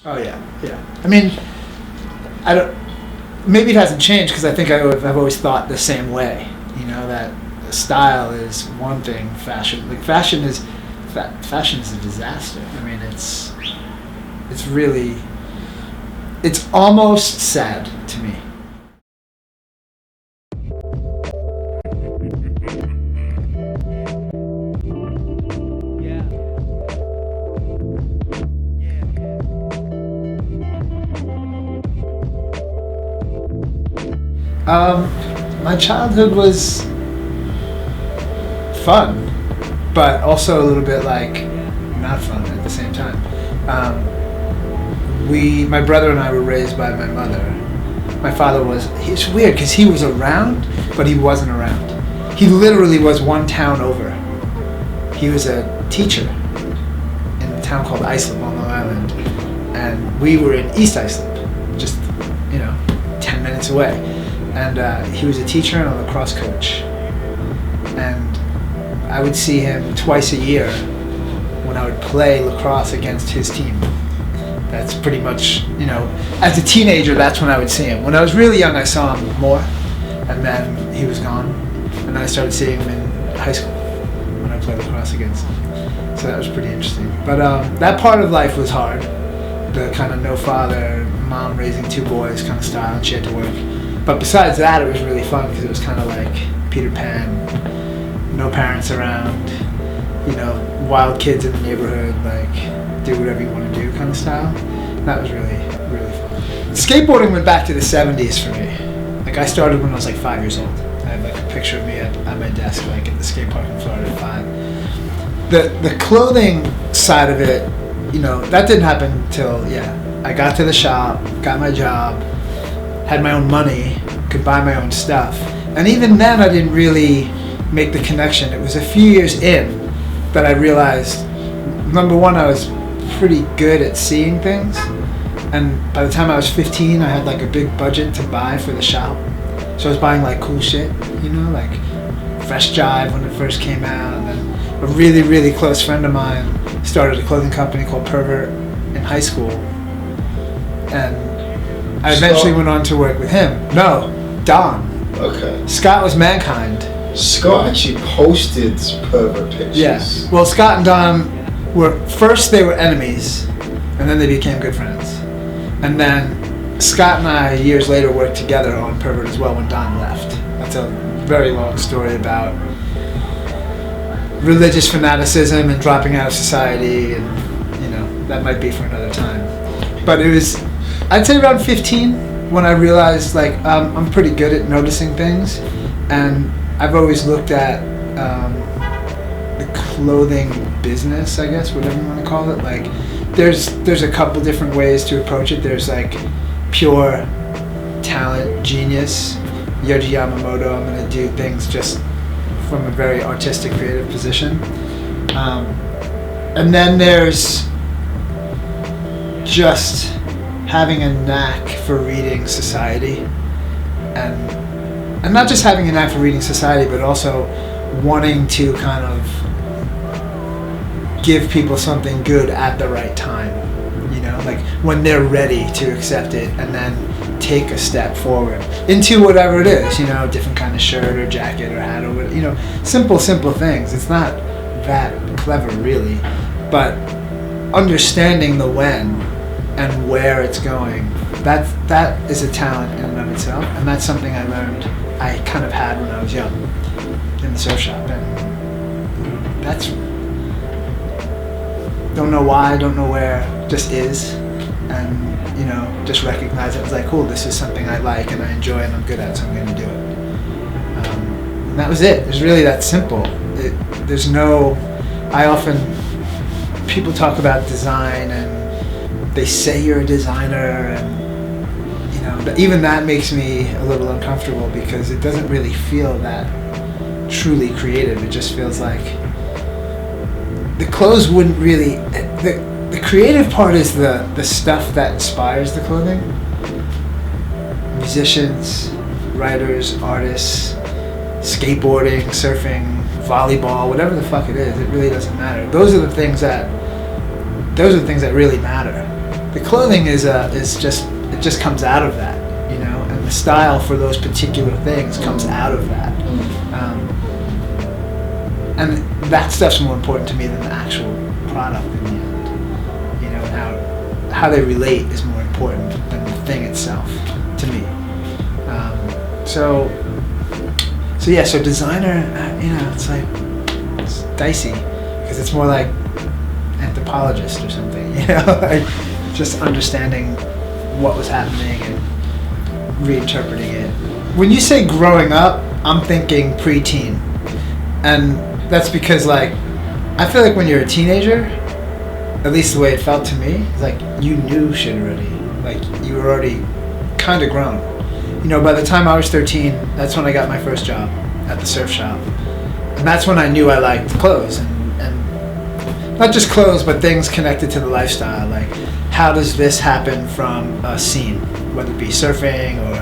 Oh yeah, yeah. I mean, I don't. Maybe it hasn't changed because I think I've always thought the same way. You know that style is one thing. Fashion is a disaster. I mean, it's really, it's almost sad to me. My childhood was fun, but also a little bit like not fun at the same time. My brother and I were raised by my mother. My father it's weird because he was around, but he wasn't around. He literally was one town over. He was a teacher in a town called Islip on Long Island, and we were in East Islip, just 10 minutes away. And he was a teacher and a lacrosse coach. And I would see him twice a year when I would play lacrosse against his team. That's pretty much, as a teenager, that's when I would see him. When I was really young, I saw him more, and then he was gone. And then I started seeing him in high school when I played lacrosse against him. So that was pretty interesting. But that part of life was hard. The kind of no father, mom raising two boys kind of style, and she had to work. But besides that, it was really fun because it was kind of like Peter Pan, no parents around, wild kids in the neighborhood, like do whatever you want to do kind of style. That was really, really fun. Skateboarding went back to the 70s for me. Like I started when I was like 5 years old. I have like a picture of me at my desk, like at the skate park in Florida at 5. The clothing side of it, that didn't happen till, I got to the shop, got my job, had my own money, could buy my own stuff. And even then I didn't really make the connection. It was a few years in that I realized, number one, I was pretty good at seeing things. And by the time I was 15, I had like a big budget to buy for the shop. So I was buying like cool shit, like Fresh Jive when it first came out. And then a really, really close friend of mine started a clothing company called Pervert in high school. And I eventually went on to work with him. No, Don. Okay. Scott was Mankind. Scott actually posted Pervert pictures. Yeah. Well, Scott and Don they were enemies, and then they became good friends. And then Scott and I, years later, worked together on Pervert as well when Don left. That's a very long story about religious fanaticism and dropping out of society, and that might be for another time. But it was, I'd say around 15 when I realized like I'm pretty good at noticing things, and I've always looked at the clothing business, I guess, whatever you want to call it. Like there's a couple different ways to approach it. There's like pure talent, genius, Yohji Yamamoto. I'm going to do things just from a very artistic, creative position. And then there's just having a knack for reading society, and not just having a knack for reading society, but also wanting to kind of give people something good at the right time, like when they're ready to accept it, and then take a step forward into whatever it is, different kind of shirt or jacket or hat or whatever, simple things. It's not that clever really, but understanding the when and where it's going, that is a talent in and of itself, and that's something I learned I kind of had when I was young in the surf shop, and that's, don't know why, don't know where, just is, and just recognize it as like, cool, this is something I like and I enjoy and I'm good at, so I'm going to do it. And that was it. It was really that simple. People talk about design and they say you're a designer, and even that makes me a little uncomfortable because it doesn't really feel that truly creative. It just feels like the clothes wouldn't really, the creative part is the stuff that inspires the clothing. Musicians, writers, artists, skateboarding, surfing, volleyball, whatever the fuck it is, it really doesn't matter. Those are the things that really matter. the clothing is just, it just comes out of that, you know, and the style for those particular things comes out of that. And that stuff's more important to me than the actual product in the end. You know, and how they relate is more important than the thing itself to me. So designer, you know, it's dicey because it's more like anthropologist or something, you know, like just understanding what was happening and reinterpreting it. When you say growing up, I'm thinking preteen, and that's because, like, I feel like when you're a teenager, at least the way it felt to me, it's like you knew shit already. Like, you were already kind of grown. You know, by the time I was 13, that's when I got my first job at the surf shop. And that's when I knew I liked clothes. And not just clothes, but things connected to the lifestyle. Like, how does this happen from a scene? Whether it be surfing or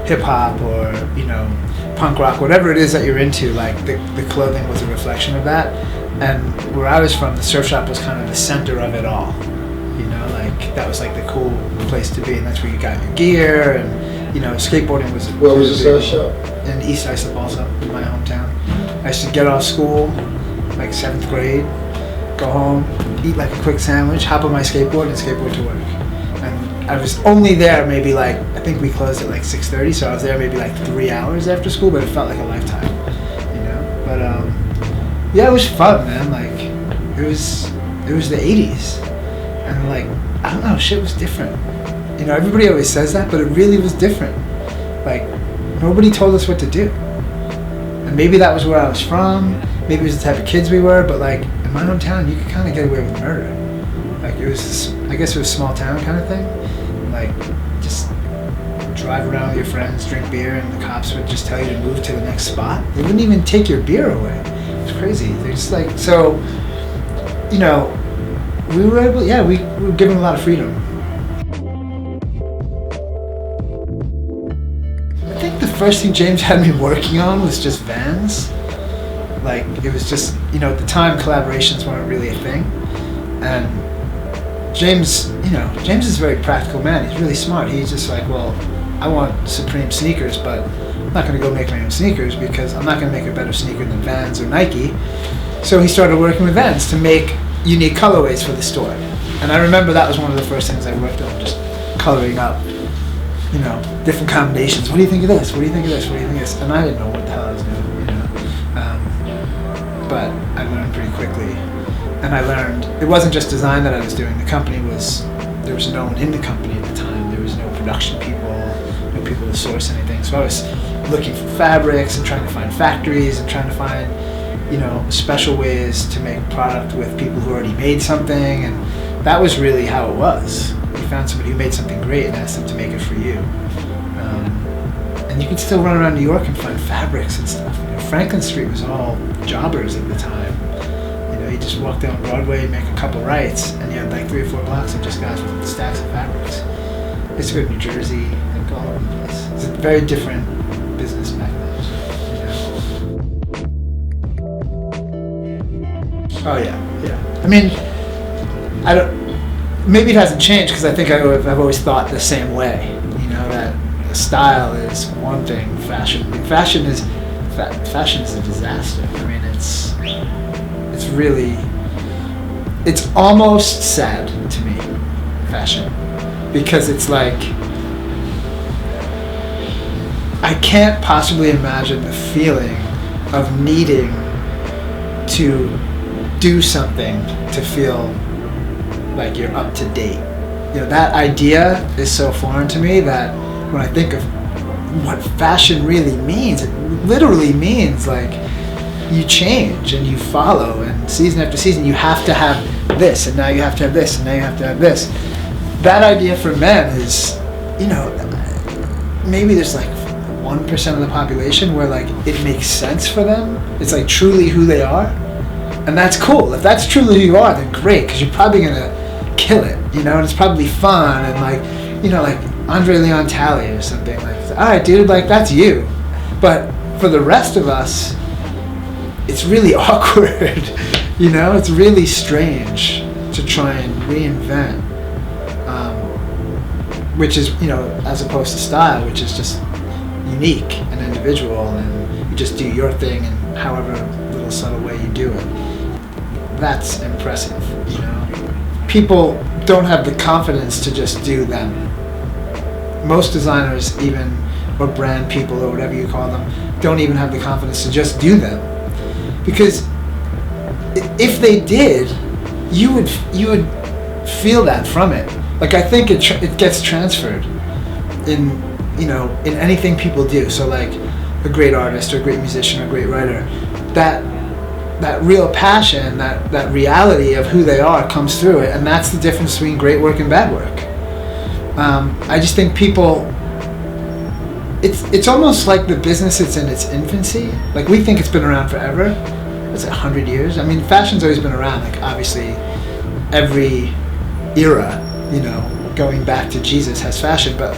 hip-hop or, you know, punk rock, whatever it is that you're into, like the clothing was a reflection of that. And where I was from, the surf shop was kind of the center of it all. You know, like that was like the cool place to be, and that's where you got your gear, and you know, skateboarding was. Where was the surf shop? In East Islip, also in my hometown. I used to get off school, like 7th grade, go home, eat like a quick sandwich, hop on my skateboard, and skateboard to work. And I was only there maybe like, I think we closed at like 6:30, so I was there maybe like 3 hours after school, but it felt like a lifetime, you know. But yeah, it was fun, man. Like it was the 80s, and like I don't know, shit was different. You know, everybody always says that, but it really was different. Like nobody told us what to do, and maybe that was where I was from. Maybe it was the type of kids we were, but like in my hometown, you could kind of get away with murder. Like it was, I guess it was a small town kind of thing. Like just drive around with your friends, drink beer, and the cops would just tell you to move to the next spot. They wouldn't even take your beer away. It was crazy. They're just like, so, you know, we were able, yeah, we were given a lot of freedom. I think the first thing James had me working on was just Vans. Like it was just, you know, at the time collaborations weren't really a thing. And James, you know, James is a very practical man. He's really smart. He's just like, well, I want Supreme sneakers, but I'm not going to go make my own sneakers because I'm not going to make a better sneaker than Vans or Nike. So he started working with Vans to make unique colorways for the store. And I remember that was one of the first things I worked on, just coloring up, you know, different combinations. What do you think of this? What do you think of this? What do you think of this? And I didn't know what the hell I was doing, you know. But I learned pretty quickly. And I learned, it wasn't just design that I was doing. The company was, there was no one in the company at the time. There was no production people, no people to source anything. So I was looking for fabrics and trying to find factories and trying to find, you know, special ways to make product with people who already made something. And that was really how it was. You found somebody who made something great and asked them to make it for you. And you could still run around New York and find fabrics and stuff. You know, Franklin Street was all jobbers at the time. You just walk down Broadway, make a couple rights, and you had like 3 or 4 blocks of just guys with stacks of fabrics. It's good, New Jersey, like all over the place. It's a very different business back then. You know? Oh yeah. I mean, I don't. Maybe it hasn't changed because I think I've always thought the same way. You know, that style is one thing, fashion is a disaster. I mean, it's really, it's almost sad to me, fashion, because it's like, I can't possibly imagine the feeling of needing to do something to feel like you're up to date. You know, that idea is so foreign to me that when I think of what fashion really means, it literally means like you change and you follow, and season after season you have to have this, and now you have to have this, and now you have to have this. That idea for men is, you know, maybe there's like 1% of the population where like it makes sense for them. It's like truly who they are, and that's cool. If that's truly who you are, then great, because you're probably gonna kill it, you know, and it's probably fun, and like, you know, like Andre Leon Talley or something, like, all right, dude, like that's you. But for the rest of us, it's really awkward, you know? It's really strange to try and reinvent which is, as opposed to style, which is just unique and individual, and you just do your thing in however little subtle way you do it. That's impressive, People don't have the confidence to just do them. Most designers, even, or brand people, or whatever you call them, don't even have the confidence to just do them. Because if they did, you would feel that from it. Like, I think it gets transferred in anything people do. So like a great artist or a great musician or a great writer, that real passion, that reality of who they are comes through it, and that's the difference between great work and bad work. I just think people, it's almost like the business is in its infancy. Like, we think it's been around forever. It's 100 years. I mean, fashion's always been around. Like, obviously, every era, going back to Jesus has fashion, but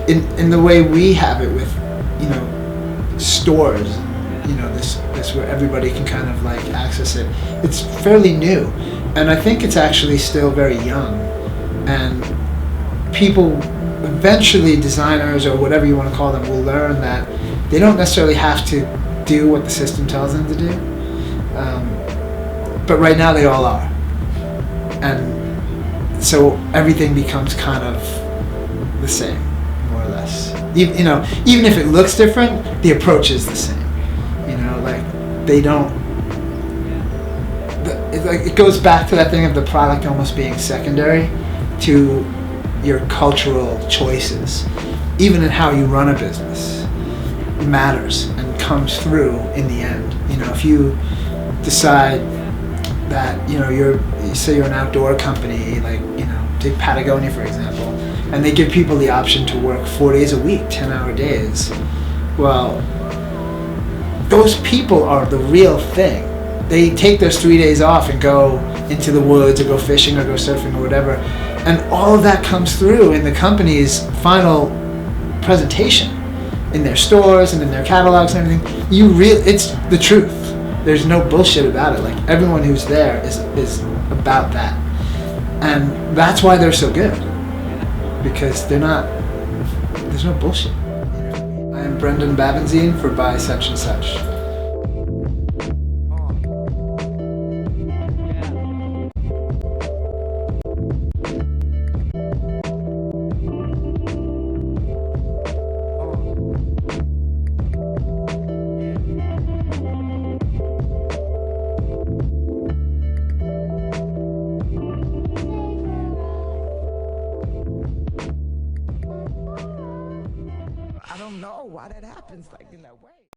in the way we have it with, stores, this where everybody can kind of like access it, it's fairly new, and I think it's actually still very young, and people eventually, designers or whatever you want to call them, will learn that they don't necessarily have to do what the system tells them to do, but right now they all are, and so everything becomes kind of the same, more or less. Even if it looks different, the approach is the same. Like, they don't. It goes back to that thing of the product almost being secondary to your cultural choices. Even in how you run a business, it matters and comes through in the end. If you decide that you say you're an outdoor company, like take Patagonia for example, and they give people the option to work 4 days a week, 10-hour days. Well, those people are the real thing. They take those 3 days off and go into the woods or go fishing or go surfing or whatever, and all of that comes through in the company's final presentation, in their stores and in their catalogs and everything. It's the truth. There's no bullshit about it. Like, everyone who's there is about that, and that's why they're so good, because there's no bullshit. I am Brendon Babenzien for By Such and Such. I don't know why that happens like in that way.